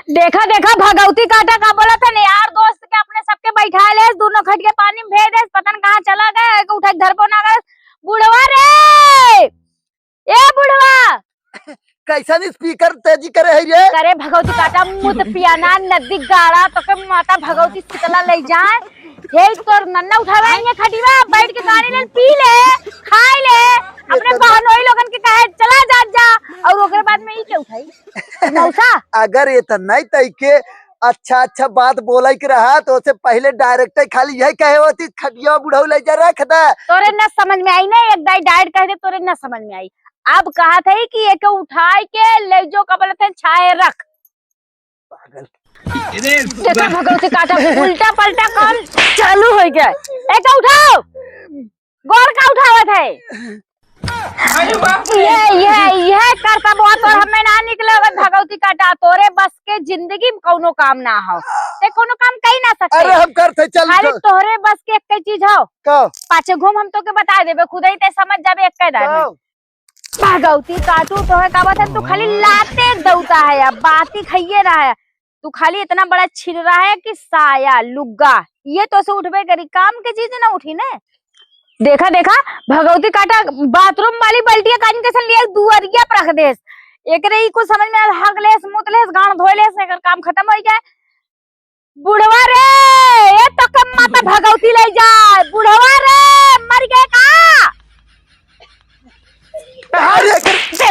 देखा देखा भगवती काटा का बोला था ना यार, दोस्त के अपने सबके बैठा ले, दोनों खट के पानी में भेज दे, पता न कहाँ चला गया, उठा घर पर ना गए। बुढ़वा रे, ए बुढ़वा, कैसा स्पीकर तेजी करे है ये? करे भगवती काटा मुत पियाना नदी गाड़ा तो के माता भगवती शीतला ले जाए। हे तोर नन्ना उठावे ये खटीवा, बैठ के गाड़ी ले पी ले, खाई ले, अपने बहनोई लोगन के कहे चला जा और ओकरे बाद में ई के उठाई मौसा। अगर ये तो नहीं तई के अच्छा बात बोला के रहा तो उससे पहले डायरेक्ट खाली यही कहे होती खटिया बुढ़ऊ ले जा रख दे। तोरे न समझ में आई ना, एक दाई डाइट कह दे तोरे न समझ में आई। अब कहा था कि एक उठाई के ले जो कबल थे छाए रख। पागल देखा भगवती काटा उल्टा पलटा कौन चालू हो गया। एक उठाओ, गौर का उठावत है ये करता बहुत और हमें ना निकले भगवती काटा। तोरे बस के जिंदगी में कोनो काम ना हो, ते कोनो काम कही ना सकते। अरे हम करते चल खाली तोहरे बस के एक चीज हो, पाछे घूम हम तो के बता देबे, खुद ही ते समझ जाबे एक दाना। भगवती काटू तो है का बात, तू खाली लाते दौता है या बाती खाइए रहा है, तू खाली इतना बड़ा छिड़ रहा है कि साया लुग्गा ये तो से उठबे करी, काम के चीज ना उठी ने। देखा देखा भगवती काटा बाथरूम वाली बल्टिया कान के सन लिए दुआरिया पर रख देस, एकरे ही कुछ समझ में हगलेस मुतलेस गांड धोलेस एकर काम खत्म हो जाए। बुढ़वा रे ये तो कम माता भगवती ले जाए, बुढ़वा रे मर गए का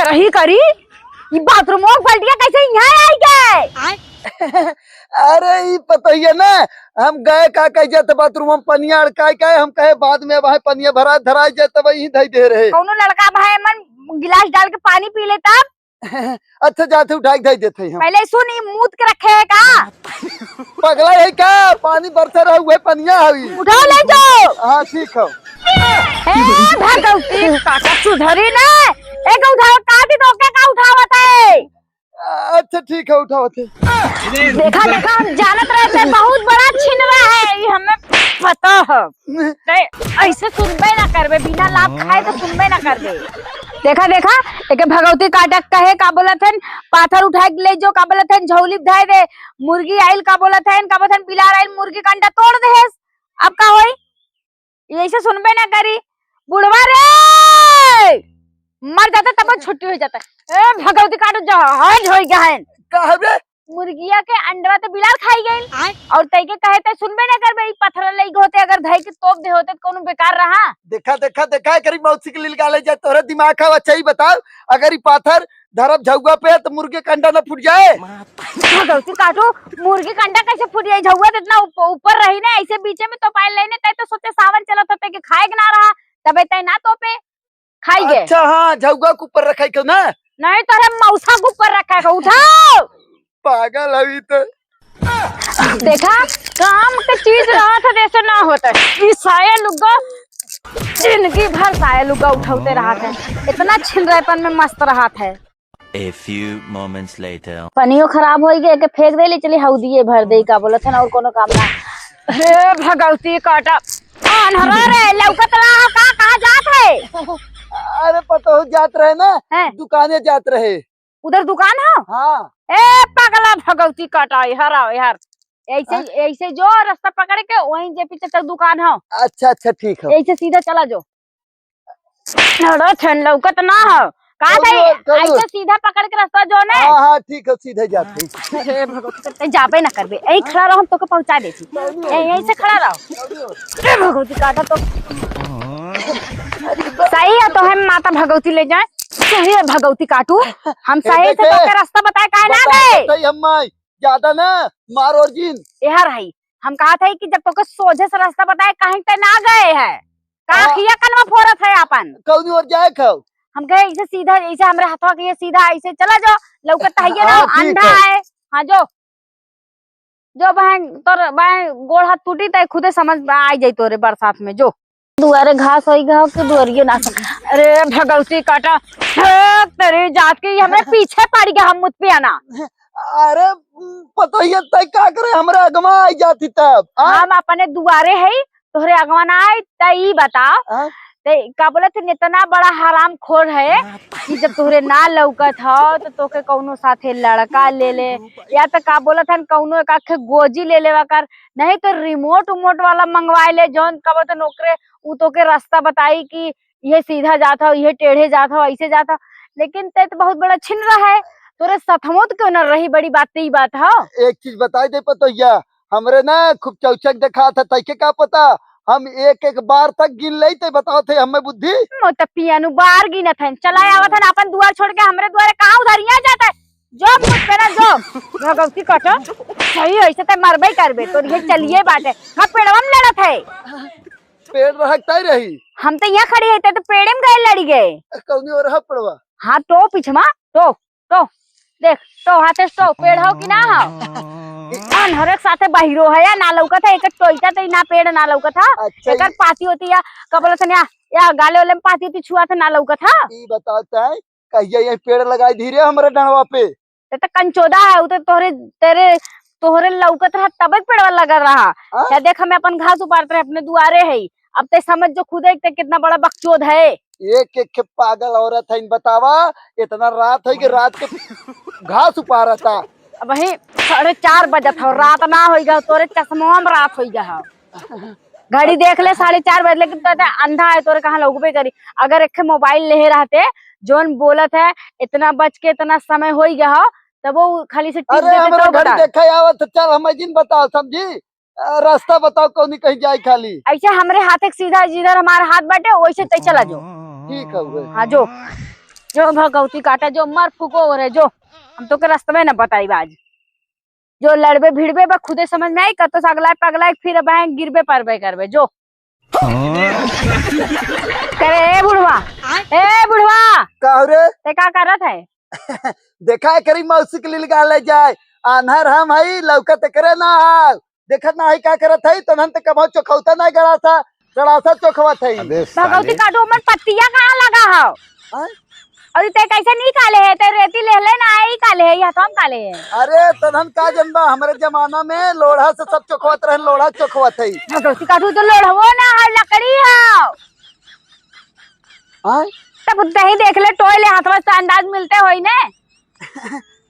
रही करी ये बाथरूम बल्टिया कैसे यहाँ आई गए। अरे ये पता ही है ना, हम गए का कह जाते बाथरूम हम पनिया अड़काए का, हम कहे बाद में भाई पनिया भरा धरा जाते वही धई दे रहे। कौनो लड़का भाई मन गिलास डाल के पानी पी लेता। अच्छा जाते उठा के दे देते हैं। पहले सुनी मूत के रखे है का पगला है का, पानी बरसा रहा हुए पनिया हवी उठाओ ले जाओ। हाँ ठीक है। भगवती काटा सुधरी ना, एक उठाओ काटी तो क्या उठावत है। अच्छा ठीक है उठाओ थे। देखा देखा हम जानत रहते बहुत बड़ा छीन रहा है, ये हमें पता है। ऐसे सुनबे ना करबे, बिना लाभ खाए तो सुनबे ना करबे। देखा देखा एक भगवती काटक कहे का बोलत हन, पाथर उठा के ले जो का बोलत हन, झौली धाय दे, मुर्गी आइल का बोलत हन, का बोलत हन बिलार आइल मुर्गी का अंडा तोड़ दे। अब का होई, ऐसे सुनबे ना करी। बुढ़वा रे मर जाता तब छुट्टी हो जाता है। भगवती काटो जहाज हो गया है, कहबे मुर्गिया के अंडवा तो बिलार खाई गई और तई के कहे ते सुनबे ना करबे। ई पत्थर लई होते अगर धई के तोप दे होते कोनो बेकार रहा। देखा करी मौसी के लिए गाले जाए तोरे दिमाग का अच्छा ही बताओ, अगर ये पाथर धरब झुआ पे तो मुर्गे का अंडा न फूट जाए। भगवती काटो मुर्गी का अंडा कैसे फूट जाए, झुआ तो इतना ऊपर रही ना, ऐसे बीचे में तो पायल लेने तय तो सोचे सावन चलत होते कि खाए ना रहा तबे तय ना तोपे खाई गए। अच्छा हाँ झुआ के ऊपर रखा क्यों ना, नहीं तो मौसा के ऊपर रखा है। उठाओ पागल अभी तो। देखा काम के चीज रहा था जैसे ना होता है। साया लुग्गा जिंदगी भर साया लुग्गा उठाते रहा था, इतना छिलरेपन में मस्त रहा था। A few moments later. पनियो खराब हो गए के फेंक दे ले, चली हौदिए भर दे का बोला था ना, और कोनो काम ना। अरे भगवती काटा अनहरा रे लौकत रहा का, कहां जात है। अरे पता हो जात रहे ना, दुकाने जात रहे। उधर दुकान है। हाँ ए पगला भगवती काटा यार, ऐसे ऐसे जो रास्ता पकड़ के वहीं जे पीछे तक दुकान है। अच्छा ठीक है, ऐसे सीधा चला जो। अरे ठंड लौकत ना हो का भाई, ऐसे सीधा पकड़ के रास्ता जो ने। हाँ ठीक है सीधे जाते। अरे भगवती जाबे ना करबे, यही खड़ा रहो हम तो के पहुंचा देती, यहीं से खड़ा रहो। अरे भगवती काटा तो सही है, तो हम माता भगवती ले जाए। सही है भगवती काटू, हम सही से तो के रास्ता बताए काहे ना गए। हम ज्यादा ना मार और जिन यार है, हम कहा था कि जब तो के सोझे से रास्ता बताए कहीं पे ना गए है का खिया कनवा फोरत है अपन कौन और जाए खाओ। हम कहे ऐसे सीधा, ऐसे हमरे हाथवा के सीधा ऐसे चला जाओ, लौकत है ना अंधा है। हाँ जो बहन तोर बहन गोड़ हाथ टूटी तो खुदे समझ आ जाई तोरे बरसात में। जो दुआरे घास होई घाव के दुआरिये ना। अरे भगवती काटा तेरे जात के हमें पीछे पड़ गया, हम मुझ पे आना। अरे पता ही तय का करे, हमरे अगवा आई जाती तब। हम अपने दुआरे है तोहरे अगवा ना आए, तई बता का बोला थे इतना बड़ा हराम खोर है कि जब तोहरे ना लौकत हो तो तोके कौनो साथे लड़का ले ले, या तो का बोला था कौनो एक आखे गोजी ले लेवा कर, नहीं तो रिमोट उमोट वाला मंगवा ले जौन का बोला नौकरे उ तोके रास्ता बताई कि ये सीधा जाता हो, ये टेढ़े जाता हो, ऐसे जाता हो। लेकिन ते तो बहुत बड़ा छिन रहा है, तोरे सथमोत क्यों न रही, बड़ी बात ही बात है। एक चीज बताई दे पतोहिया, हमरे ना खूब चौचक देखा था, तैके का पता हम एक एक बार तक गिन ले थे, बताओ थे हमें बुद्धि तो पियानु बार गिनत है, चला आवत है अपन दुआर छोड़ के हमरे दुआरे कहाँ उधरिया जाता है। जो मुझ पे ना जो भगवती कटो सही ऐसे तो मरबे करबे, तो ये चलिए बात है। हाँ पेड़वा में लड़त है, पेड़ रहता ही रही, हम तो यहाँ खड़ी है तो पेड़े में गए लड़ी गए कौनी और रह पड़वा। हाँ तो पिछमा तो देख तो हाथे तो पेड़ हो कि ना हो, हरेक साथे बहिरो है या ना लौकत है, एक टोइटा तो ना पेड़ ना लौकत है। अच्छा एक पाती होती या कबल से या गाले वाले में पाती होती छुआ था ना लौकत है। ये बताता है कहिया ये पेड़ लगाई धीरे हमारे डंडवा पे, तो कंचोदा है उ तो तोहरे लौकत रहा तब पेड़वा लगा रहा या देख हमें अपन घास उपाड़ते रहे अपने दुआरे है। अब ते समझ जो खुद एक कितना बड़ा बकचोद है। एक एक के पागल औरत है, इन बतावा इतना रात है कि रात के घास उपाड़ा था। अब वही 4:30 बजत हो, रात ना हो गया, तोरे चश्मा में रात हो गया। घड़ी देख ले 4:30 बजे, लेकिन तो अंधा है तोरे कहाँ लोगबे करी। अगर एक मोबाइल ले रहते जोन बोलत है इतना बज के इतना समय हो गया हो, तब वो खाली से टिक देते तो बता। देखा आवत चल हमें जिन बताओ समझी, रास्ता बताओ कौन कहीं जाए खाली। ऐसे हमरे हाथ एक सीधा जिधर हमारा हाथ बाटे वैसे तय चला जो। ठीक है हाँ जो भगवती काटा जो मर फूको हो रहे जो, हम तो के रास्ते में न बताई आज जो लड़बे भिड़बे बा खुदे समझ में आई कतो अगला पगला फिर बैंक गिरबे परबे करबे जो करे। ए बुढ़वा का रे ते का करत है। देखा है करी मौसी के लिए गाले जाए आन्हर हम है लौकत करे ना हाल देखत ना है का करत है, तो हम तो कबो चोखौता ना गड़ासा चोखवत है। भगवती काटो मन पत्तियां कहाँ लगा हो और ते कैसे नहीं काले है, ते रेती ले ले ना आई काले है या तो हम काले है। अरे तनन का जनबा हमारे जमाना में लोढ़ा से सब चोखवत रहे, लोढ़ा चोखवत है। भगवती काटो तो लोढ़वो ना हर लकड़ी हो तब दही देख ले टोले हाथवा से अंदाज मिलते होई ने।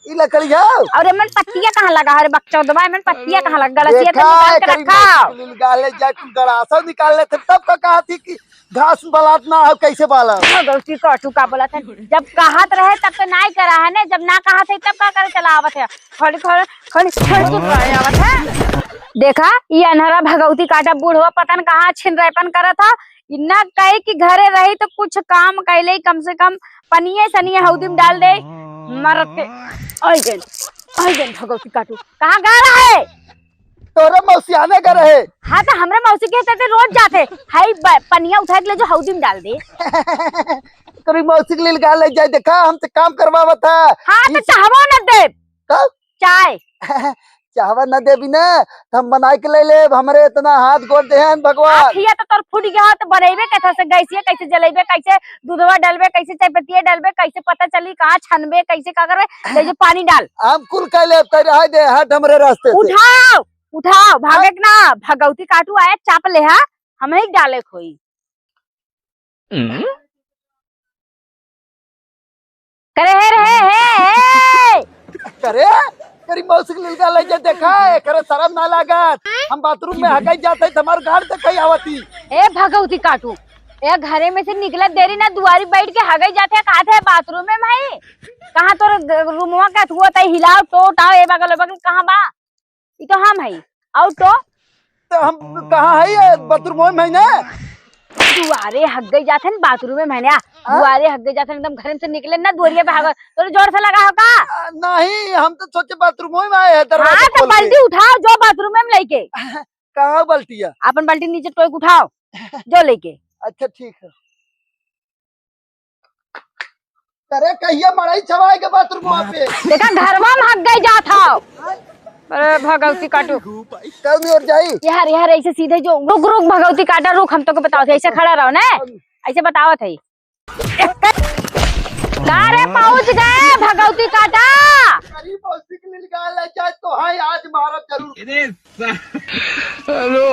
ई लकड़ी है और मन पत्तियां कहाँ लगा है बच्चों दबा मन पत्तियां कहाँ लगा, गलसिया तो निकाल के रखा। गाले जाए तुम गड़ासा निकाल ले थे तब का कहा थी कि घास बलात ना हो कैसे बाला। भगवती काटू का बोला था जब कहत रहे तब तो नहीं करा है ने, जब ना कहा थे तब का करे चला आवत है खड़ी आवत है। देखा ये अनहरा भगवती काटा बूढ़वा पतन कहाँ छिन रहेपन करा था, इतना कहे कि घरे रही तो कुछ काम कैले कम से कम पनिये सनिये हौदी में डाल दे मरत के। भगवती काटू कहाँ गा रहा है तोरे मौसी आने का रहे। हाँ तो हमरे मौसी के रोज जाते हाई पनिया उठा के ले जो हौदी में डाल दे। तेरी मौसी के लिए गाले जाए देखा हम तो काम करवावा था। हाँ तो चाहवो न दे चाय चाहवा न दे बिना हम बना के ले ले, हमारे इतना हाथ गोड़ दे हैं भगवान। ये तो तोर फूट गया तो बनेबे कैसे से गैसिया कैसे जलेबे, कैसे दूधवा डालबे, कैसे चाय पत्तिया डालबे, कैसे पता चली कहाँ छनबे, कैसे का करबे, ले जो पानी डाल। हम कुल कह ले तेरे दे हट हमरे रास्ते से। उठाओ भागे ना भगवती काटू आया चाप ले हा हम ही डाले खोई। करे करे तेरी मौसी के लिए ले जा देखा है करे शर्म ना लागत। हम बाथरूम में हगाई जाते हमार गाड़ देखई आवती। ए भगवती काटू ए घरे में से निकलत देरी ना दुआरी बैठ के हगाई जाते कहा थे बाथरूम में भाई कहाँ तो रूमवा का हुआ था हिलाओ टोटाओ ए बगल कहाँ बा ये तो हम है और तो हम कहाँ है बाथरूम में ना दुआरे हग गई जाते हैं बाथरूम में मैंने दुआरे हग गई जाते एकदम घर से निकले ना दुआरिया पे हग तो जोर से लगा होगा। नहीं हम तो सोचे बाथरूम में आए हैं। हाँ तो बाल्टी उठाओ जो बाथरूम में लेके। कहाँ बाल्टी है? अपन बाल्टी नीचे टोक उठाओ जो लेके। अच्छा ठीक है। अरे कहिए मड़ाई छवाए के बाथरूम पे देखा घरवा में हग गई जाता। अरे भगवती काटू कल और जाई यार ऐसे सीधे जो रुक भगवती काटा रुक हम तो को बताओ थे ऐसे खड़ा रहो ना ऐसे बताओ थे रे पहुंच गए भगवती काटा। तो हाँ आज मारा जरूर। हेलो।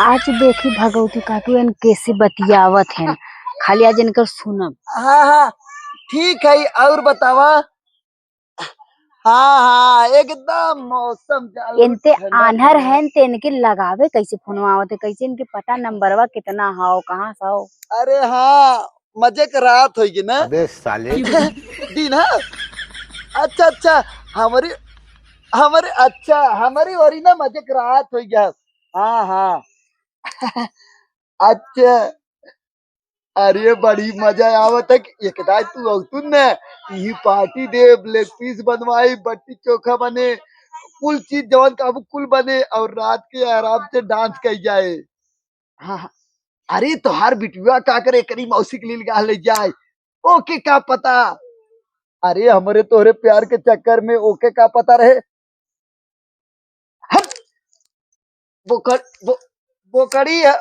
आज देखी भगवती काटू एन कैसे बतियावत है, खाली आज इनकर सुनब। हाँ हाँ ठीक है, और बतावा। हाँ हाँ एकदम मौसम चालू इनते ठंडा आन्हर ठंडा। है ते इनके लगावे कैसे फोनवा आवत, कैसे इनके पता नंबरवा कितना हाउ कहाँ साओ। अरे हाँ मजे की रात होगी ना। अबे साले दिन है। अच्छा अच्छा हमारी हमारी अच्छा हमारी ओरी ना मजे की रात हो गया। हाँ हाँ अच्छा। अरे बड़ी मजा आवत है कि एक दाई तू औतुन न यही पार्टी दे, ब्लेक पीस बनवाई, बट्टी चोखा बने, कुल चीज जवन काबू कुल बने और रात के आराम से डांस कई जाए। हाँ हाँ। अरे तोहार बिटुआ का करे करी मौसी के लिए गा ले जाए। ओके का पता। अरे हमारे तोहरे प्यार के चक्कर में ओके का पता रहे। हट! बोकर बो, बोकड़ी है।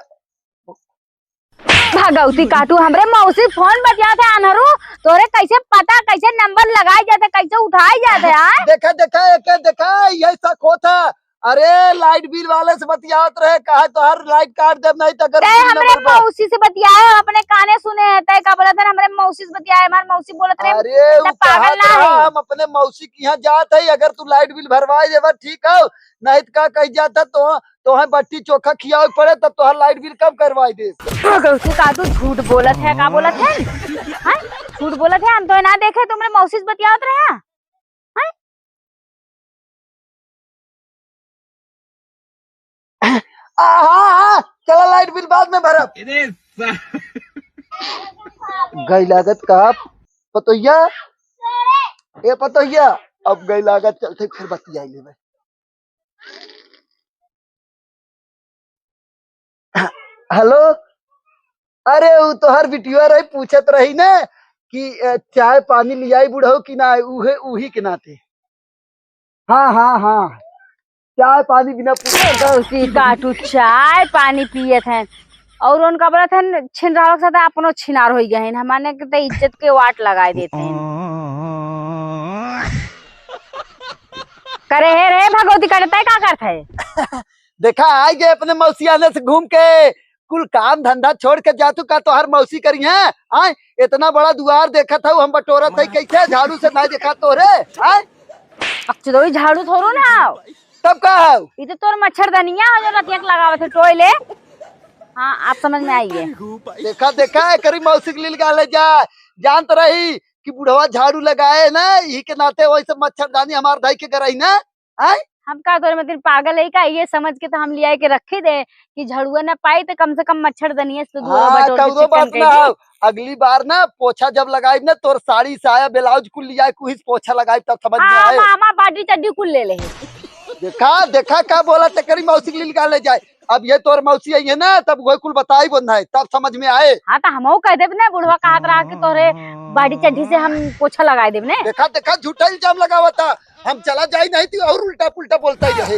भगवती काटू हमरे मौसी फोन बतिया थे अनहरू, तोरे कैसे पता, कैसे नंबर लगाए जाते, कैसे उठाए जाते यार। देखा देखा एक देखा यही शक होता। अरे लाइट बिल वाले से बतियात रहे, कहा तो हर लाइट काट दे नहीं तो अगर तय बिल हमरे नंबर पर। मौसी से बतियाए, अपने काने सुने हैं, तय का बोला था हमरे मौसी से बतियाए, हमारे मौसी बोलत रहे अरे इतना वो पागल कहत ना रहा है। हम अपने मौसी के यहाँ जात है, अगर तू लाइट बिल भरवाए देवा ठीक है, नहीं तो का कही जाता तो है बट्टी चोखा खियावे पड़े तब तो लाइट बिल कम करवाई दे। भगवती काटू झूठ बोलत है, का बोलत है हैं? झूठ बोलत है, हम तो ना देखे तुमरे मौसी से बतियात रहे हैं। हाँ हाँ चला लाइट बिल बाद में भरब। गई लागत का पतोहिया ए पतोहिया अब गई लागत चलते फिर बतियाई लेवे। हेलो। अरे वो तो हर बिटिया रही पूछत रही ना कि चाय पानी लियाई बुढ़ऊ कि ना उहे उही के नाते। हाँ हाँ हाँ चाय पानी बिना पूछे। भगवती काटू चाय पानी पियत हैं और उनका बोला था छिनराव के साथ अपनो छिनार हो गए हैं, हमारे के तो इज्जत के वाट लगाए देते हैं। करे है रे भगवती करता है का करता है। देखा आई गए अपने मौसी आने से घूम के, कुल काम धंधा छोड़ के जातू का तो हर मौसी करी है। आय इतना बड़ा दुआर देखा था हम बटोरा था कैसे झाड़ू से नहीं देखा तोरे। आय अक्चुअली झाड़ू थोड़ो ना तब का है ये तो तोर मच्छरदनिया जो रतिया के लगावत है टोयले। हाँ आप समझ में आइए। देखा देखा करी मौसी के लिए ले जाए, जानत रही कि बुढ़वा झाड़ू लगाए ना यही के नाते वैसे मच्छरदानी हमार भाई के कराई ना। आय हम का तोरे में पागल है का, ये समझ के तो हम लिया के रखे दे कि झड़ुआ ना पाई तो कम से कम मच्छरदनिया से तो धोए हाँ बटोर के कौनो बात चिकन ना कर हो। अगली बार ना पोछा जब लगाई ना तोर साड़ी साया ब्लाउज कुल लिया कुछ पोछा लगाई तब समझ में हाँ आए। मामा बाटी चड्डी कुल ले ले। देखा देखा क्या बोला तेरी मौसी के लिए निकाले जाए। अब ये तोर मौसी आई है ना तब वही कुल बताई बंधा है तब समझ में आए। हाँ तो हम कह देब ना बुढ़वा कहा रहा कि तोरे बाटी चड्डी से हम पोछा लगाए देब ने। देखा देखा झूठा इल्जाम लगा हुआ था, हम चला जाए नहीं थी और उल्टा पुल्टा बोलता ही रहे।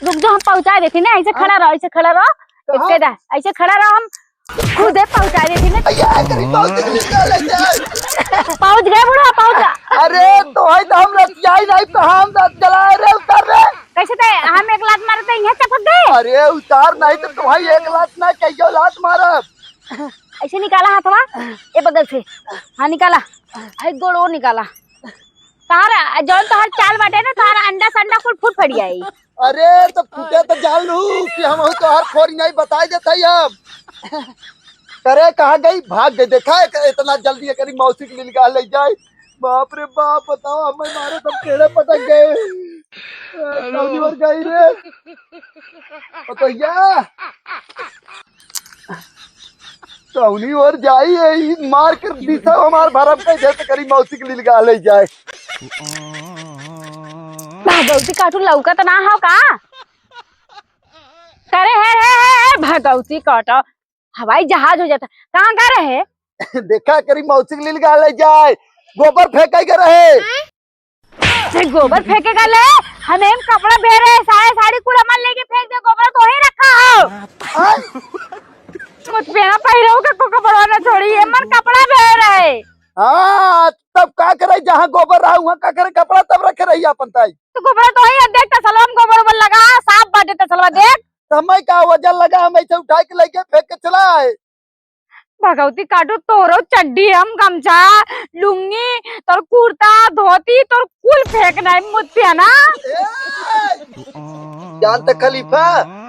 रुक जो हम पहुंचा देती ना, ऐसे खड़ा रहो, ऐसे खड़ा रहो, कहाँ? ऐसे खड़ा रहो, हम खुदे पहुंचा देती ना। अయ్యా, तेरी मौसी के लिए निकाले जाए। पहुंच गए बुढ़वा पहुंचा। अरे तो है तो हम रतियाई नहीं तो हम चलाए रे उतर रे। कैसे थे हम एक लात मारे थे यहाँ चपक गए। अरे उतार नहीं तो तुम्हारी एक लात ना कहियो लात मारब। ऐसे निकाला हाथवा ये बगल से, हाँ निकाला, हाय गोड़ो निकाला। तारा जौन तोहर चाल बाटे ना तारा अंडा संडा कुल फुट फड़ी आई। अरे तो फूटे तो जान लू कि हम तो हर खोरी नहीं बताई देते ही हम। करे कहाँ गई भाग गई। देखा है इतना जल्दी करी मौसी के लिए निकाल ले जाए। बाप रे बाप बताओ हमें मारे तब केड़े पटक गए। कौनी और गई रे भैया कौनी और जाई है मार कर दिशा हमार भरम पे जैसे करी मौसी के लिए निकाल ले जाए। भगवती काटू लौका तो ना हो का करे है भगवती काटो हवाई जहाज हो जाता कहाँ का रहे। देखा करी मौसी के लिए निकाल ले जाए, गोबर फेंका के रहे। गोबर फेंकेगा ले हमें कपड़ा बह रहे सारे साड़ी कुल अमल लेके फेंक दे, गोबर तो ही रखा हो। कुछ पहना पहिरो का को कपड़ा ना छोड़ी है मन कपड़ा बह रहे। हाँ तब का करे जहाँ गोबर रहा वहाँ का करे कपड़ा तब रखे रही अपन ताई। तो गोबर तो ही देख तसलवा में गोबर उबर लगा साफ बाटे तसलवा देख समय का वजन लगा हम ऐसे उठा के लेके फेंक के चला आए। भगवती काटू तोरो चड्डी हम गमछा लुंगी तोर कुर्ता धोती तोर कुल फेंकना है मुझसे ना। जानते खलीफा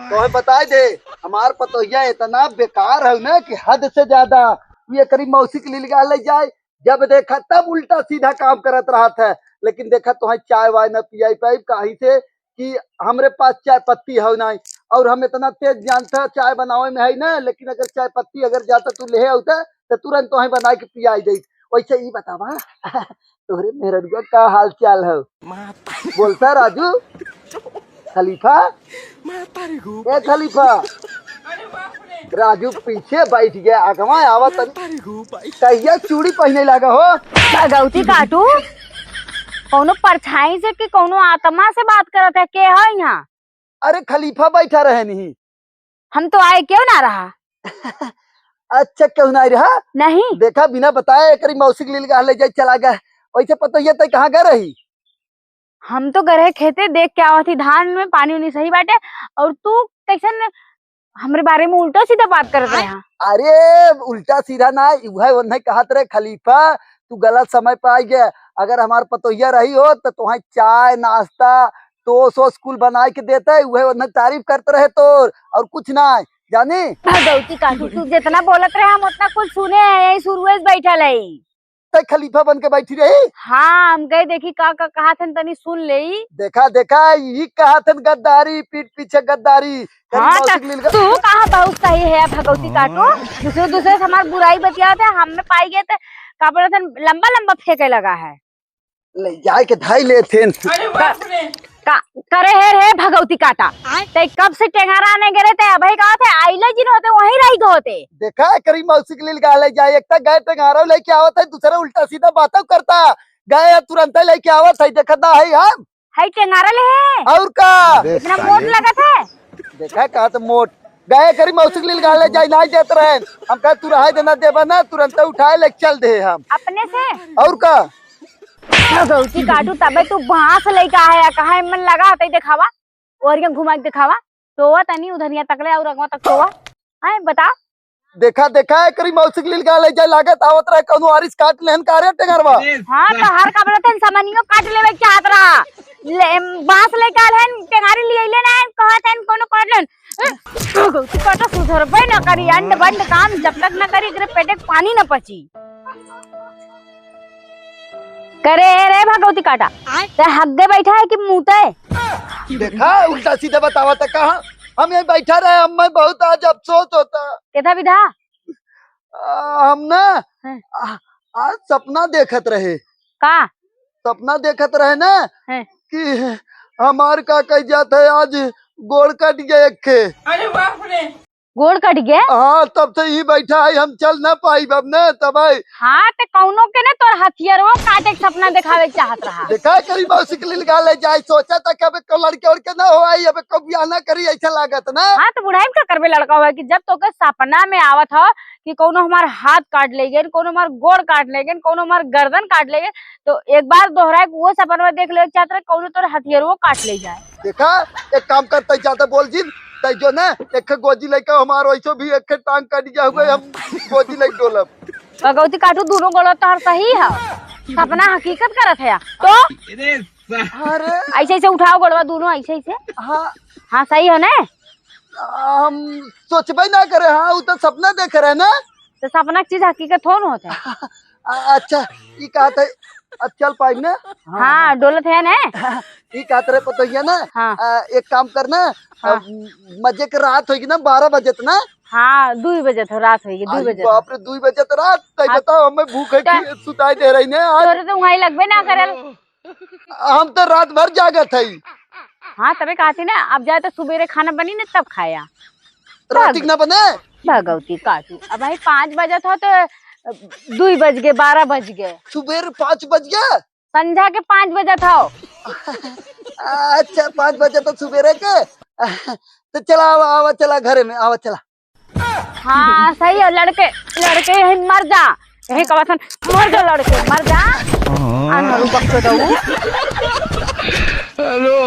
तो बता दे हमार पतोहिया इतना बेकार है ना कि हद से ज्यादा। ये करीब मौसी के लिए ले जाए जब देखा तब उल्टा सीधा काम करत रहा था। लेकिन देखा तो चाय वाय न पियाई पाई कहीं से कि हमरे पास चाय पत्ती है नहीं और हम इतना तेज जानता चाय बनावे में है ना। लेकिन अगर चाय पत्ती अगर जाता तू ले आता तो तुरंत तो बना के पियाई दे। वैसे ही बतावा तोहरे मेहरुआ का हाल चाल है बोलता राजू खलीफा। ए खलीफा राजू पीछे बैठ गया अगवा आवत कहिया चूड़ी पहने लगा हो। भगवती काटू कौनो परछाई से कि कौनो आत्मा से बात करत है के है यहाँ। अरे खलीफा बैठा रहे नहीं हम तो आए क्यों ना रहा। अच्छा क्यों ना रहा नहीं देखा बिना बताए करी मौसी के लिए ले जाए चला गया। वैसे पता ये तय कहाँ गए रही। हम तो गए खेते देख के आवा थी धान में पानी उनी सही बाटे और तू कैसन हमरे बारे में उल्टा सीधा बात करत रहा। अरे उल्टा सीधा ना वह नहीं कहा रे खलीफा तू गलत समय पे आ गया। अगर हमार पतोहिया रही हो तो तुम्हें चाय नाश्ता टोस्ट स्कूल बना के देते वह तारीफ करते रहे तो और कुछ ना जानी। भगवती काटू तू जितना बोलत रहे हम उतना कुछ सुने हैं यही शुरुए से बैठल है। तय खलीफा बन के बैठी रही। हाँ हम गए देखी का कहा थे तनी सुन ले। देखा देखा यही कहा थे गद्दारी पीठ पीछे गद्दारी। हाँ तू कहा बहुत सही है भगवती काटू दूसरे दूसरे से हमारी बुराई बतियाते हमें पाई गए थे का बोला था लंबा लंबा फेंके लगा है ले जाए के धाई ले थे करे है भगवती काटा ते कब से टेंगारा आने गए थे अभी कहा थे आइले जिन होते वहीं रही होते। देखा करी मौसी के लिए गाले जाए एक तक गए टेंगारा लेके आवत है दूसरा उल्टा सीधा बातें करता गए तुरंत लेके आवत है देखा है हम है टेंगारा ले है और का इतना मोट लगा था। देखा कहा तो मोट गए करी मौसी के लिए गाले जाए नहीं देते रहे हम कहा तू रहा देना देवा ना तुरंत उठाए ले चल दे हम अपने से और का भगवती काटू तबे तू बांस लेके आया कहा मन लगा होता दिखावा और घुमा के दिखावा तो वह तनी उधर तकले और अगवा तक तो आए बता। देखा देखा है करी मौसी के लिए गाले जाए लागत आवत रहे कौनो आरिस काट लेहन कारे टेंगरवा। हां तो हर का बोलत है समनियो काट लेवे चाहत रहा बांस लेके आलन टेंगारी लिए ले ना कहत है कोनो काट लेन भगवती काटा सुधरबे ना करी अंड बंड काम जब तक ना करी एकरे पेटे पानी ना पची करे रे भगवती काटा ते हग्गे बैठा है कि मुंहते। देखा उल्टा सीधा बतावा था कहा हम यहीं बैठा रहे हम में बहुत आज अफसोस होता केथा विधा हम ना आज सपना देखत रहे का सपना देखत रहे ना कि हमार का कह जाता है आज गोड़ कट गया एक। अरे बाप रे गोड़ कट गया। हाँ तब से ही बैठा है हम चल ना पाई अब न तब। हाँ तो कौनो के ना तोर हथियारों काटे के सपना दिखावे चाहत रहा। देखा करी मौसी के लिए ले जाए सोचा था कि अब को लड़के और के ना हो आई अब को बियाह ना करी ऐसा लागत ना। हाँ तो बुढ़ाई का करबे लड़का हुआ कि जब तो के सपना में आवत हो कि कोनो हमार हाथ काट लेगे कोनो हमार गोड़ काट लेगे कोनो हमार गर्दन काट लेगे तो एक बार दोहराए वो सपना में देख ले चाहत रहे कोनो तोर हथियारों काट ले जाए। देखा एक काम करते चाहते बोल जी तै जो ना एक गोजी लेके हमार वैसो भी एक टांग कट गया हुए हम गोजी लेके डोलब। भगवती काटू दोनों गोड़ तो सही है सपना हकीकत करत है तो अरे ऐसे ऐसे उठाओ गोड़वा दोनों ऐसे ऐसे। हाँ हाँ सही है ना हम सोचबे ना करे। हाँ वो तो सपना देख रहे ना तो सपना की चीज हकीकत हो न होता है। अच्छा ये कहा था चल पाई ना। हाँ डोलत है ना ये कहा तेरे पता ही है ना। हाँ। एक काम करना हाँ। मजे के रात होगी ना 12 बजे ना। हाँ 2 बजे तो रात होगी 2 बजे बाप रे 2 बजे तो रात तय बताओ हमें भूख है सुताई दे रही ने तोरे तो वहीं लगबे ना करल हम तो रात भर जागत है। हाँ तबे कहती ना अब जाए तो सुबेरे खाना बनी ना तब खाया रात ना बने भगवती काटू अब भाई 5 बजे था तो 2 बज गए 12 बज गए सुबह 5 बज गया संध्या के 5 बजे था। अच्छा 5 बजे तो सुबह के तो चला आवा चला घर में आवा चला। हाँ सही है लड़के लड़के यही मर जा यही कवासन मर जा लड़के मर जा अनहरू बक्सो दऊ। हेलो